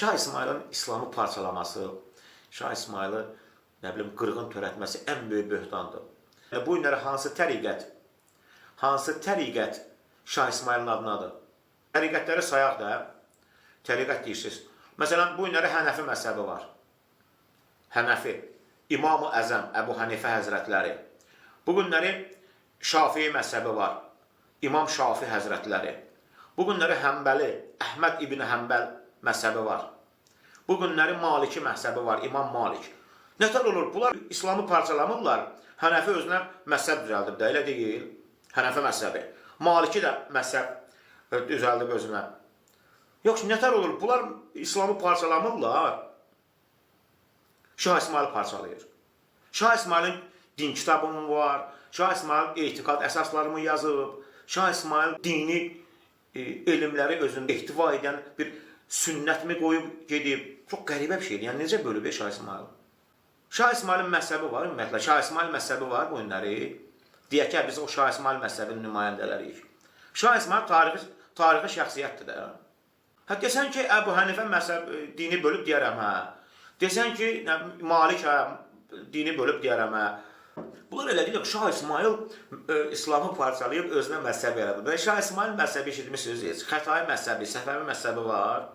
Şah İsmailin İslamı parçalaması, Şah İsmaili nə bilim qırğın törətməsi ən böyük böhtandır. Bu günləri hansı təriqət Şah İsmailin adınadır? Təriqətləri sayaq da, təriqət deyirsiniz. Məsələn, bu günləri Hənəfi məzhəbi var. Hənəfi, İmam-ı Əzəm, Əbu Hənifə Həzrətləri. Bu günləri Şafii məzhəbi var. İmam Şafi Həzrətləri. Bu günləri Həmbəli, Əhməd İbn Həmbəl məzhəbi var. Bu günləri Maliki məzhəbi var, İmam Malik. Nətər olur? Bunlar İslamı parçalamırlar. Hənəfi özünə məzhəb düzəldib də, elə deyil. Hənəfi məzhəbi. Maliki də məzhəb düzəldib özünə. Yox, nətər olur? Bunlar İslamı parçalamırlar. Şah İsmail parçalayır. Şah İsmailin din kitabı var. Şah İsmail etiqad əsaslarını yazıb. Şah İsmail dini elmləri özündə ehtiva edən bir sünnətmi qoyub gedib. Çox qəribə bir şeydir. Yəni, necə bölüb Şah İsmail? Şah İsmailin məzhəbi var, ümumiyyətlə. Şah İsmail məzhəbi var bu günləri. Deyək ki, biz o Şah İsmail məzhəbinin nümayəndələriyik. Şah İsmail tarixi şəxsiyyətdir də. Desən ki, Əbu Hənifə dini bölüb deyərəm, hə. Desən ki, Malik dini bölüb deyərəm, hə. Bunlar elə deyil, Şah İsmail İslamı parçalayıb özünə məzhəb yaradır. Şah İsmail məzhəbi eşitmişsiniz, Xətai məzhəbi, Səfəvi məzhəbi var.